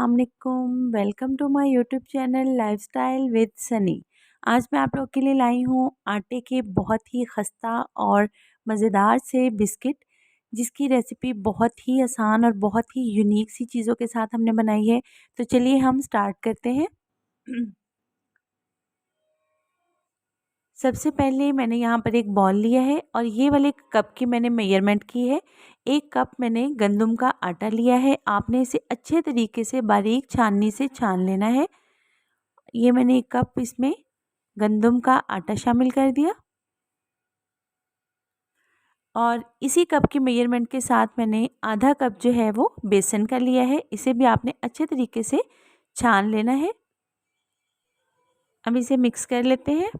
अस्सलामुअलैकुम, welcome to my YouTube channel lifestyle with Sunny. आज मैं आप लोग के लिए लाई हूँ आटे के बहुत ही खस्ता और मज़ेदार से बिस्किट, जिसकी रेसिपी बहुत ही आसान और बहुत ही यूनिक सी चीज़ों के साथ हमने बनाई है। तो चलिए हम स्टार्ट करते हैं। सबसे पहले मैंने यहाँ पर एक बॉल लिया है और ये वाले कप की मैंने मेजरमेंट की है। 1 कप मैंने गंदम का आटा लिया है। आपने इसे अच्छे तरीके से बारीक छाननी से छान लेना है। ये मैंने 1 कप इसमें गंदम का आटा शामिल कर दिया और इसी कप के मेजरमेंट के साथ मैंने आधा कप जो है वो बेसन का लिया है। इसे भी आपने अच्छे तरीके से छान लेना है। अब इसे मिक्स कर लेते हैं।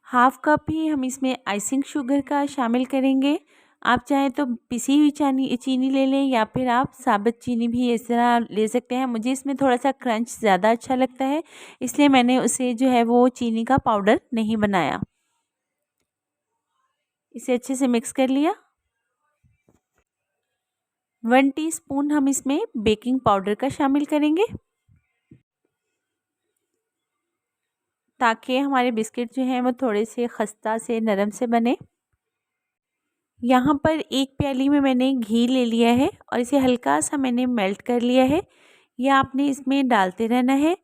हाफ़ कप ही हम इसमें आइसिंग शुगर का शामिल करेंगे। आप चाहें तो पिसी हुई चीनी ले लें या फिर आप साबुत चीनी भी इस तरह ले सकते हैं। मुझे इसमें थोड़ा-सा क्रंच ज़्यादा अच्छा लगता है, इसलिए मैंने उसे जो है वो चीनी का पाउडर नहीं बनाया। इसे अच्छे से मिक्स कर लिया। 1 टीस्पून हम इसमें बेकिंग पाउडर का शामिल करेंगे, ताकि हमारे बिस्किट जो हैं वो थोड़े से खस्ता से नरम से बने। यहाँ पर 1 प्याली में मैंने घी ले लिया है और इसे हल्का सा मैंने मेल्ट कर लिया है। यह आपने इसमें डालते रहना है।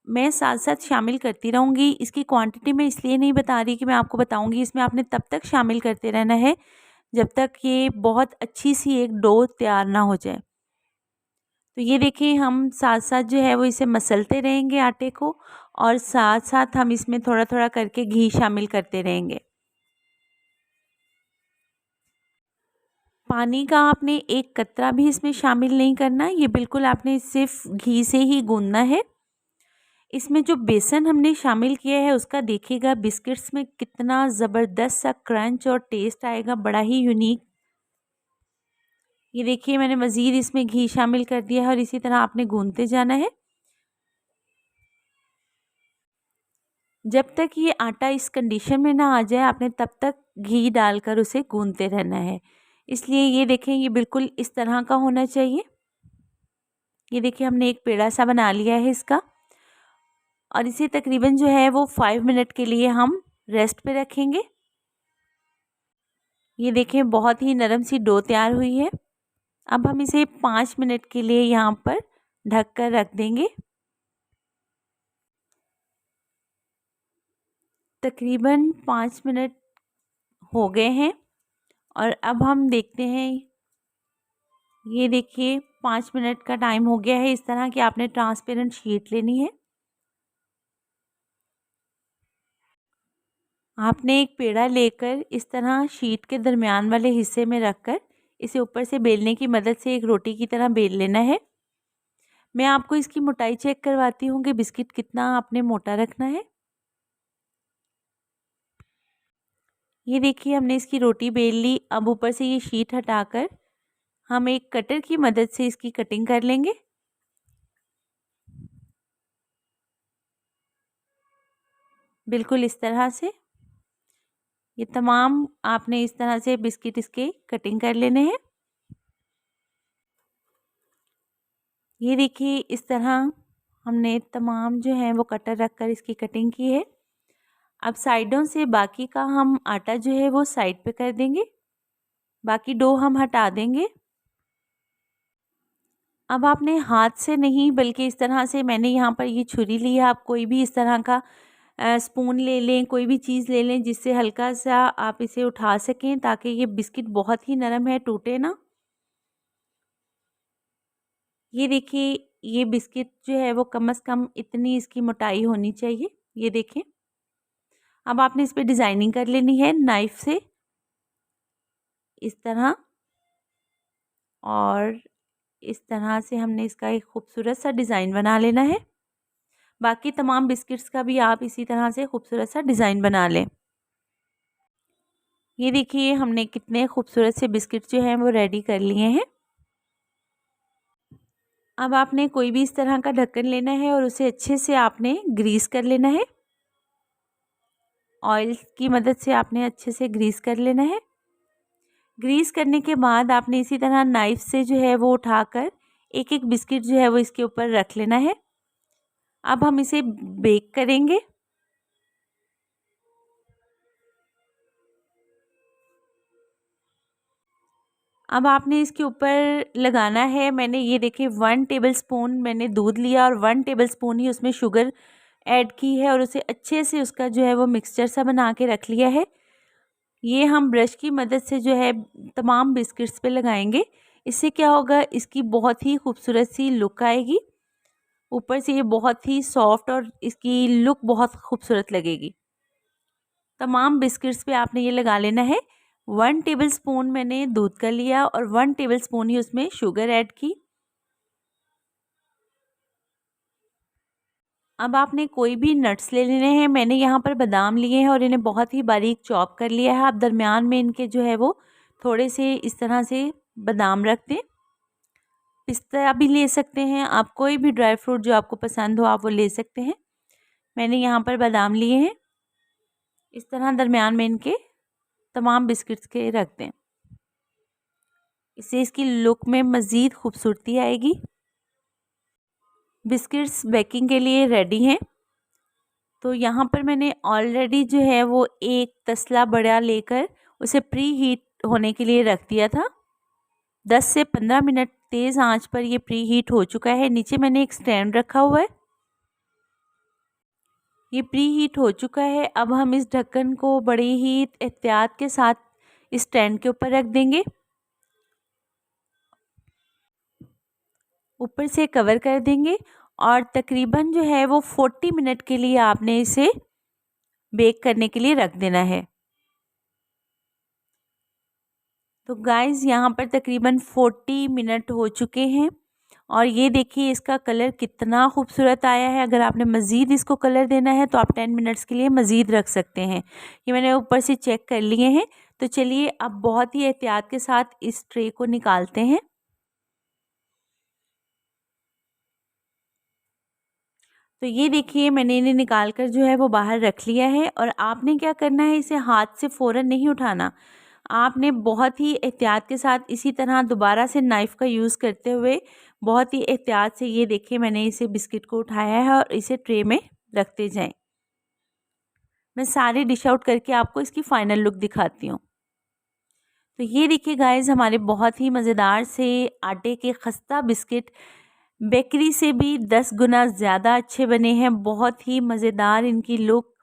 मैं साथ-साथ शामिल करती रहूँगी। इसकी क्वांटिटी मैं इसलिए नहीं बता रही कि मैं आपको बताऊँगी। इसमें आपने तब तक शामिल करते रहना है जब तक ये बहुत अच्छी सी एक डो तैयार ना हो जाए। तो ये देखिए हम साथ-साथ जो है वो इसे मसलते रहेंगे आटे को और साथ-साथ हम इसमें थोड़ा-थोड़ा करके घी शामिल करते रहेंगे। पानी का आपने एक कतरा भी इसमें शामिल नहीं करना। ये बिल्कुल आपने सिर्फ घी से ही गूँथना है। इसमें जो बेसन हमने शामिल किया है उसका देखिएगा बिस्किट्स में कितना ज़बरदस्त सा क्रंच और टेस्ट आएगा, बड़ा ही यूनिक। ये देखिए मैंने मज़ीद इसमें घी शामिल कर दिया है और इसी तरह आपने गूँथते जाना है जब तक ये आटा इस कंडीशन में ना आ जाए। आपने तब तक घी डालकर उसे गूँथते रहना है। इसलिए ये देखें ये बिल्कुल इस तरह का होना चाहिए। ये देखिए हमने एक पेड़ा सा बना लिया है इसका और इसे तकरीबन जो है वो 5 मिनट के लिए हम रेस्ट पे रखेंगे। ये देखें बहुत ही नरम सी डो तैयार हुई है। अब हम इसे 5 मिनट के लिए यहाँ पर ढक कर रख देंगे। तकरीबन 5 मिनट हो गए हैं और अब हम देखते हैं। ये देखिए 5 मिनट का टाइम हो गया है। इस तरह की आपने ट्रांसपेरेंट शीट लेनी है। आपने एक पेड़ा लेकर इस तरह शीट के दरमियान वाले हिस्से में रखकर इसे ऊपर से बेलने की मदद से एक रोटी की तरह बेल लेना है। मैं आपको इसकी मोटाई चेक करवाती हूँ कि बिस्किट कितना आपने मोटा रखना है। ये देखिए हमने इसकी रोटी बेल ली। अब ऊपर से ये शीट हटाकर हम एक कटर की मदद से इसकी कटिंग कर लेंगे। बिल्कुल इस तरह से ये तमाम आपने इस तरह से बिस्किट इसके कटिंग कर लेने हैं। ये देखिए इस तरह हमने तमाम जो है वो कटर रखकर इसकी कटिंग की है। अब साइडों से बाकी का हम आटा जो है वो साइड पे कर देंगे। बाकी डो हम हटा देंगे। अब आपने हाथ से नहीं बल्कि इस तरह से मैंने यहाँ पर ये छुरी ली है। आप कोई भी इस तरह का स्पून ले लें, कोई भी चीज़ ले लें जिससे हल्का सा आप इसे उठा सकें, ताकि ये बिस्किट बहुत ही नरम है, टूटे ना। ये देखिए ये बिस्किट जो है वो कम से कम इतनी इसकी मोटाई होनी चाहिए। ये देखें। अब आपने इस पे डिज़ाइनिंग कर लेनी है नाइफ़ से इस तरह, और इस तरह से हमने इसका एक खूबसूरत सा डिज़ाइन बना लेना है। बाकी तमाम बिस्किट्स का भी आप इसी तरह से खूबसूरत सा डिज़ाइन बना लें। ये देखिए हमने कितने खूबसूरत से बिस्किट जो हैं वो रेडी कर लिए हैं। अब आपने कोई भी इस तरह का ढक्कन लेना है और उसे अच्छे से आपने ग्रीस कर लेना है। ऑयल की मदद से आपने अच्छे से ग्रीस कर लेना है। ग्रीस करने के बाद आपने इसी तरह नाइफ़ से जो है वो उठाकर एक एक बिस्किट जो है वो इसके ऊपर रख लेना है। अब हम इसे बेक करेंगे। अब आपने इसके ऊपर लगाना है, मैंने ये देखिए 1 टेबलस्पून मैंने दूध लिया और 1 टेबलस्पून ही उसमें शुगर ऐड की है और उसे अच्छे से उसका जो है वो मिक्सचर सा बना के रख लिया है। ये हम ब्रश की मदद से जो है तमाम बिस्किट्स पे लगाएंगे। इससे क्या होगा, इसकी बहुत ही खूबसूरत सी लुक आएगी। ऊपर से ये बहुत ही सॉफ्ट और इसकी लुक बहुत खूबसूरत लगेगी। तमाम बिस्किट्स पे आपने ये लगा लेना है। 1 टेबलस्पून मैंने दूध का लिया और 1 टेबलस्पून ही उसमें शुगर ऐड की। अब आपने कोई भी नट्स ले लेने हैं। मैंने यहाँ पर बादाम लिए हैं और इन्हें बहुत ही बारीक चॉप कर लिया है। आप दरमियान में इनके जो है वो थोड़े से इस तरह से बादाम रख दें। पिस्ता भी ले सकते हैं आप, कोई भी ड्राई फ्रूट जो आपको पसंद हो आप वो ले सकते हैं। मैंने यहाँ पर बादाम लिए हैं। इस तरह दरमियान में इनके तमाम बिस्किट्स के रख दें। इससे इसकी लुक में मज़ीद खूबसूरती आएगी। बिस्किट्स बेकिंग के लिए रेडी हैं। तो यहाँ पर मैंने ऑलरेडी जो है वो एक तसला बड़ा लेकर उसे प्री हीट होने के लिए रख दिया था। 10 से 15 मिनट तेज़ आंच पर ये प्री हीट हो चुका है। नीचे मैंने एक स्टैंड रखा हुआ है। ये प्री हीट हो चुका है। अब हम इस ढक्कन को बड़े ही एहतियात के साथ इस स्टैंड के ऊपर रख देंगे। ऊपर से कवर कर देंगे और तकरीबन जो है वो 40 मिनट के लिए आपने इसे बेक करने के लिए रख देना है। तो गाइज़ यहाँ पर तकरीबन 40 मिनट हो चुके हैं और ये देखिए इसका कलर कितना खूबसूरत आया है। अगर आपने मज़ीद इसको कलर देना है तो आप 10 मिनट्स के लिए मज़ीद रख सकते हैं। ये मैंने ऊपर से चेक कर लिए हैं। तो चलिए अब बहुत ही एहतियात के साथ इस ट्रे को निकालते हैं। तो ये देखिए मैंने इन्हें निकाल कर जो है वो बाहर रख लिया है। और आपने क्या करना है, इसे हाथ से फ़ौरन नहीं उठाना। आपने बहुत ही एहतियात के साथ इसी तरह दोबारा से नाइफ़ का यूज़ करते हुए बहुत ही एहतियात से ये देखिए मैंने इसे बिस्किट को उठाया है और इसे ट्रे में रखते जाएं। मैं सारे डिश आउट करके आपको इसकी फ़ाइनल लुक दिखाती हूँ। तो ये देखिए गाइज़ हमारे बहुत ही मज़ेदार से आटे के खस्ता बिस्किट बेकरी से भी 10 गुना ज़्यादा अच्छे बने हैं। बहुत ही मज़ेदार इनकी लुक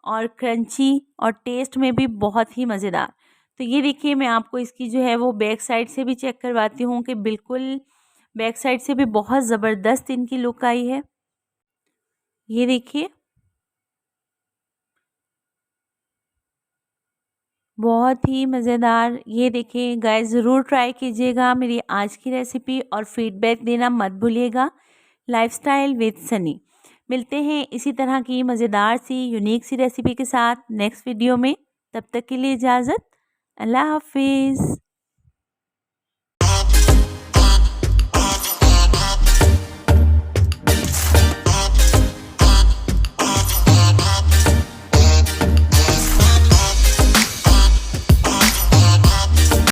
और क्रंची और टेस्ट में भी बहुत ही मज़ेदार। तो ये देखिए मैं आपको इसकी जो है वो बैक साइड से भी चेक करवाती हूँ कि बिल्कुल बैक साइड से भी बहुत ज़बरदस्त इनकी लुक आई है। ये देखिए बहुत ही मज़ेदार। ये देखिए गाइस ज़रूर ट्राई कीजिएगा मेरी आज की रेसिपी और फीडबैक देना मत भूलिएगा। Lifestyle with Sunny. मिलते हैं इसी तरह की मज़ेदार सी यूनिक सी रेसिपी के साथ नेक्स्ट वीडियो में। तब तक के लिए इजाज़त। अल्लाह हाफिज़।